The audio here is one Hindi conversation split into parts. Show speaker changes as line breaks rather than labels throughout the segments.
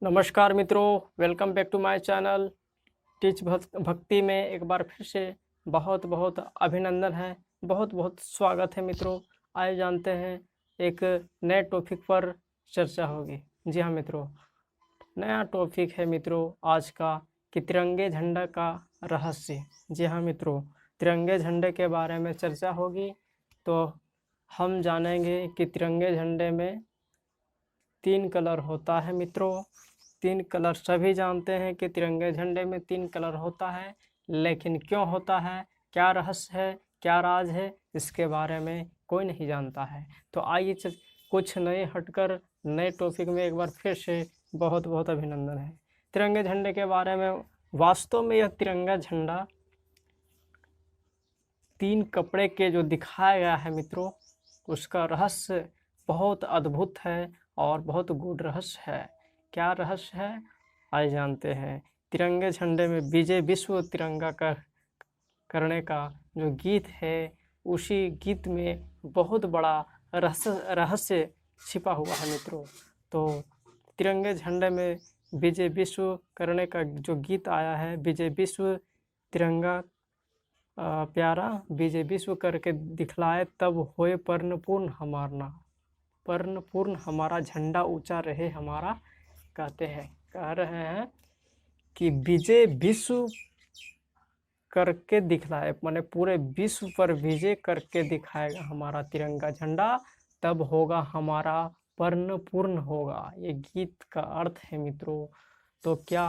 नमस्कार मित्रों, welcome back to my channel. Teach Bhakti में एक बार फिर से बहुत बहुत अभिनंदन है, बहुत बहुत स्वागत है मित्रों। आइए जानते हैं एक नए टॉपिक पर चर्चा होगी। जी हाँ मित्रों, नया टॉपिक है मित्रों आज का कि तिरंगे झंडा का रहस्य। जी हाँ मित्रों, तिरंगे झंडे के बारे में चर्चा होगी। तो हम जानेंगे कि तिरंगे झंडे में 3 कलर होता है मित्रों। 3 कलर सभी जानते हैं कि तिरंगे झंडे में 3 कलर होता है, लेकिन क्यों होता है, क्या रहस्य है, क्या राज है, इसके बारे में कोई नहीं जानता है। तो आइए कुछ नए हटकर नए टॉपिक में एक बार फिर से बहुत बहुत अभिनंदन है। तिरंगे झंडे के बारे में वास्तव में यह तिरंगा झंडा 3 कपड़े के जो दिखाया गया है मित्रों, उसका रहस्य बहुत अद्भुत है और बहुत गूढ़ रहस्य है। क्या रहस्य है, आइए जानते हैं। तिरंगे झंडे में विजय विश्व तिरंगा करने का जो गीत है, उसी गीत में बहुत बड़ा रहस्य छिपा हुआ है मित्रों। तो तिरंगे झंडे में विजय विश्व करने का जो गीत आया है, विजय विश्व तिरंगा प्यारा विजय विश्व करके दिखलाए, तब होए पर्णपूर्ण हमारा, पर्णपूर्ण हमारा झंडा ऊंचा रहे हमारा। कह रहे हैं कि विजय विश्व करके दिखलाए, माने पूरे विश्व पर विजय करके दिखाएगा हमारा तिरंगा झंडा, तब होगा हमारा पर्णपूर्ण होगा। ये गीत का अर्थ है मित्रों। तो क्या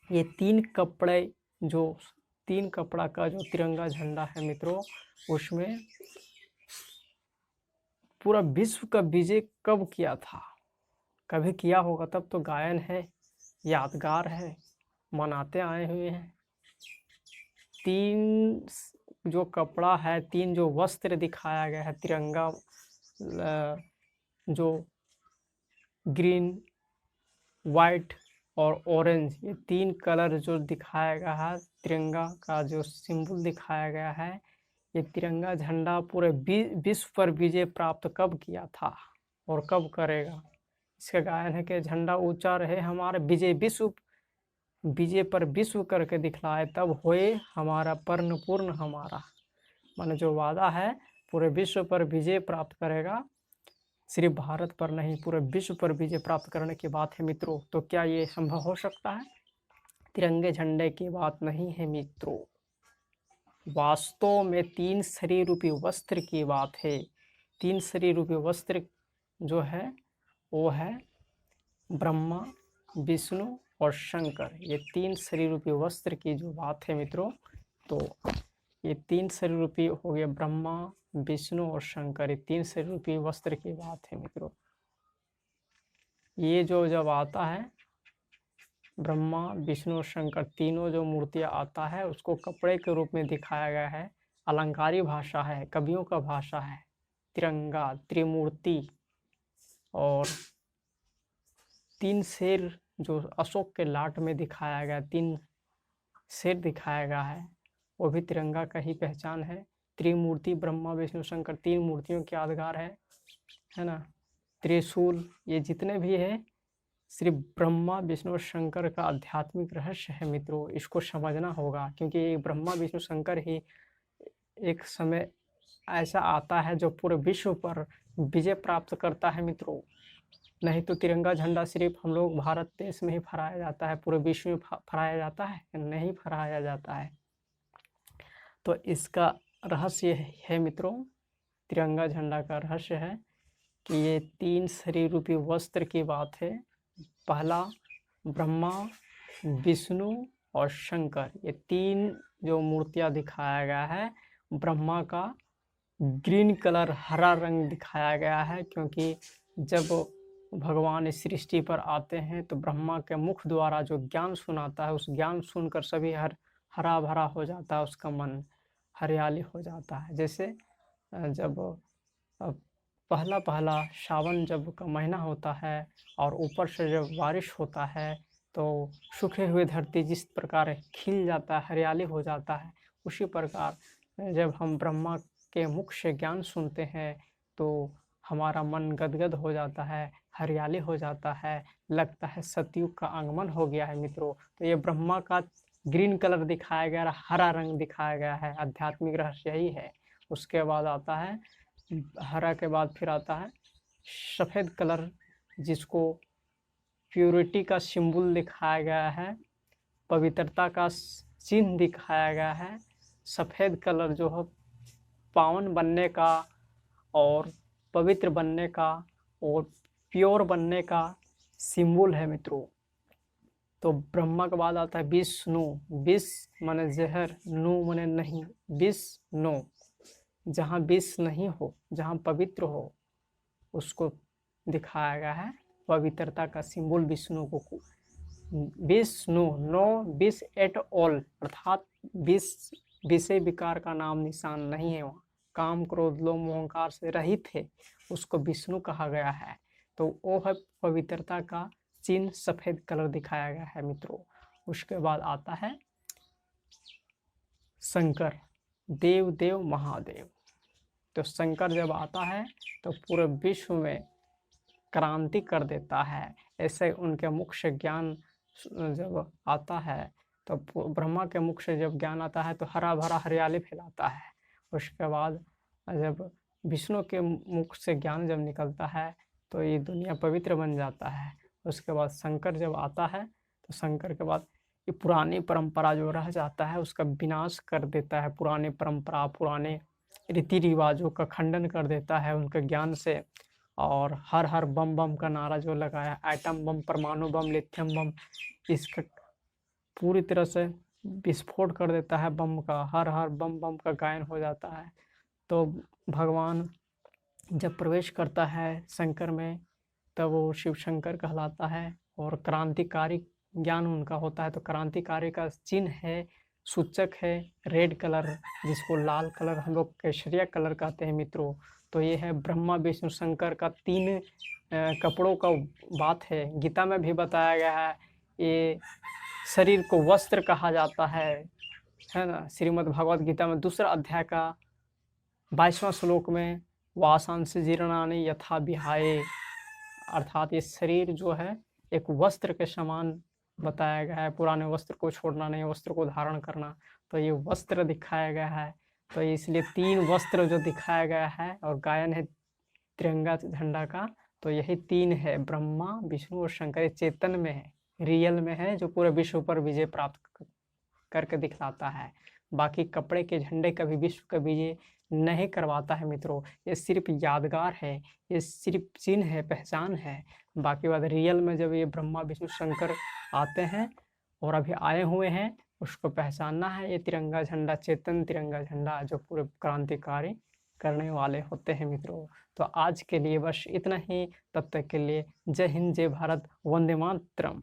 ये 3 कपड़े, जो 3 कपड़ा का जो तिरंगा झंडा है मित्रों, उसमें पूरा विश्व का विजय कब किया था, कभी किया होगा तब तो गायन है, यादगार है, मनाते आए हुए हैं। 3 जो कपड़ा है, 3 जो वस्त्र दिखाया गया है तिरंगा, जो ग्रीन, वाइट और ऑरेंज, ये 3 कलर जो दिखाया गया है, तिरंगा का जो सिंबल दिखाया गया है, ये तिरंगा झंडा पूरे विश्व पर विजय प्राप्त कब किया था और कब करेगा। इसका गायन है कि झंडा ऊंचा रहे हमारे विजय विश्व, विजय पर विश्व करके दिखलाए, तब होए हमारा पर्णपूर्ण हमारा, माने जो वादा है पूरे विश्व पर विजय प्राप्त करेगा, सिर्फ भारत पर नहीं पूरे विश्व पर विजय प्राप्त करने की बात है मित्रों। तो क्या ये संभव हो सकता है? तिरंगे झंडे की बात नहीं है मित्रों, वास्तव में 3 शरीर रूपी वस्त्र की बात है। 3 शरीर रूपी वस्त्र जो है वो है ब्रह्मा, विष्णु और शंकर। ये 3 शरीर रूपी वस्त्र की जो बात है मित्रों, तो ये 3 शरीर रूपी हो गया, ब्रह्मा, विष्णु और शंकर, ये 3 शरीर रूपी वस्त्र की बात है मित्रों। ये जो जब आता है ब्रह्मा, विष्णु और शंकर तीनों जो मूर्तियाँ आता है, उसको कपड़े के रूप में दिखाया गया है। अलंकारी भाषा है, कवियों का भाषा है। तिरंगा, त्रिमूर्ति और 3 शेर जो अशोक के लाट में दिखाया गया, 3 शेर दिखाया गया है, वो भी तिरंगा का ही पहचान है। त्रिमूर्ति ब्रह्मा विष्णु शंकर 3 मूर्तियों के यादगार है ना। त्रिशूल, ये जितने भी है सिर्फ ब्रह्मा विष्णु और शंकर का आध्यात्मिक रहस्य है मित्रों, इसको समझना होगा, क्योंकि ब्रह्मा विष्णु शंकर ही एक समय ऐसा आता है जो पूरे विश्व पर विजय प्राप्त करता है मित्रों। नहीं तो तिरंगा झंडा सिर्फ हम लोग भारत देश में ही फहराया जाता है, पूरे विश्व में फहराया जाता है? नहीं फहराया जाता है। तो इसका रहस्य है मित्रों, तिरंगा झंडा का रहस्य है कि ये 3 शरीर रूपी वस्त्र की बात है। पहला ब्रह्मा, विष्णु और शंकर, ये 3 जो मूर्तियां दिखाया गया है, ब्रह्मा का ग्रीन कलर, हरा रंग दिखाया गया है, क्योंकि जब भगवान इस सृष्टि पर आते हैं तो ब्रह्मा के मुख द्वारा जो ज्ञान सुनाता है, उस ज्ञान सुनकर सभी हरा भरा हो जाता है, उसका मन हरियाली हो जाता है। जैसे जब पहला पहला सावन जब का महीना होता है और ऊपर से जब बारिश होता है, तो सूखे हुए धरती जिस प्रकार खिल जाता है, हरियाली हो जाता है, उसी प्रकार जब हम ब्रह्मा के मुख से ज्ञान सुनते हैं तो हमारा मन गदगद हो जाता है, हरियाली हो जाता है, लगता है सतयुग का आगमन हो गया है मित्रों। तो ये ब्रह्मा का ग्रीन कलर दिखाया गया, हरा रंग दिखाया गया है, आध्यात्मिक रहस्य यही है। उसके बाद आता है हरा के बाद फिर आता है सफ़ेद कलर, जिसको प्योरिटी का सिंबल दिखाया गया है, पवित्रता का चिन्ह दिखाया गया है। सफ़ेद कलर जो है पावन बनने का और पवित्र बनने का और प्योर बनने का सिंबल है मित्रों। तो ब्रह्मा के बाद आता है विष्णु। विष माने जहर, नु माने नहीं, विष्णु। जहाँ विष नहीं हो, जहाँ पवित्र हो, उसको दिखाया गया है पवित्रता का सिंबल विष्णु को। विष्णु, नो विष एट ऑल, अर्थात विष विषय विकार का नाम निशान नहीं है वहाँ। काम क्रोध लोभ मोहंकार से रहित है, उसको विष्णु कहा गया है। तो वो है पवित्रता का चिन्ह, सफेद कलर दिखाया गया है मित्रों। उसके बाद आता है शंकर, देव देव महादेव। तो शंकर जब आता है तो पूरे विश्व में क्रांति कर देता है। ऐसे उनके मुख से ज्ञान जब आता है तो ब्रह्मा के मुख से जब ज्ञान आता है तो हरा भरा हरियाली फैलाता है। उसके बाद जब विष्णु के मुख से ज्ञान जब निकलता है तो ये दुनिया पवित्र बन जाता है। उसके बाद शंकर जब आता है तो शंकर के बाद ये पुरानी परंपरा जो रह जाता है उसका विनाश कर देता है। पुरानी परंपरा, पुराने रीति रिवाजों का खंडन कर देता है उनके ज्ञान से। और हर हर बम बम का नारा जो लगाया, एटम बम, परमाणु बम, लिथियम बम, इसका पूरी तरह से विस्फोट कर देता है बम का। हर हर बम बम का गायन हो जाता है। तो भगवान जब प्रवेश करता है शंकर में तब वो शिव शंकर कहलाता है। और क्रांतिकारी ज्ञान उनका होता है। तो क्रांतिकारी का चिन्ह है, सूचक है रेड कलर, जिसको लाल कलर हम लोग केसरिया कलर कहते हैं मित्रों। तो ये है ब्रह्मा विष्णु शंकर का 3 कपड़ों का बात है। गीता में भी बताया गया है, ये शरीर को वस्त्र कहा जाता है ना। श्रीमद् भगवद गीता में 2 अध्याय का 22वां श्लोक में वासांसि जीर्णानि यथा विहाय, अर्थात ये शरीर जो है एक वस्त्र के समान बताया गया है। पुराने वस्त्र को छोड़ना नहीं, वस्त्र को धारण करना। तो ये वस्त्र दिखाया गया है। तो इसलिए 3 वस्त्र जो दिखाया गया है और गायन है तिरंगा झंडा का। तो यही 3 है, ब्रह्मा विष्णु और शंकर। चेतन में है, रियल में है, जो पूरे विश्व पर विजय प्राप्त करके दिखलाता है। बाकी कपड़े के झंडे कभी विश्व का विजय नहीं करवाता है मित्रों। ये सिर्फ यादगार है, ये सिर्फ चिन्ह है, पहचान है। बाकी बात रियल में जब ये ब्रह्मा विष्णु शंकर आते हैं और अभी आए हुए हैं, उसको पहचानना है। ये तिरंगा झंडा, चेतन तिरंगा झंडा, जो पूरे क्रांतिकारी करने वाले होते हैं मित्रों। तो आज के लिए बस इतना ही। तब तक के लिए जय हिंद, जय भारत, वंदे मातरम।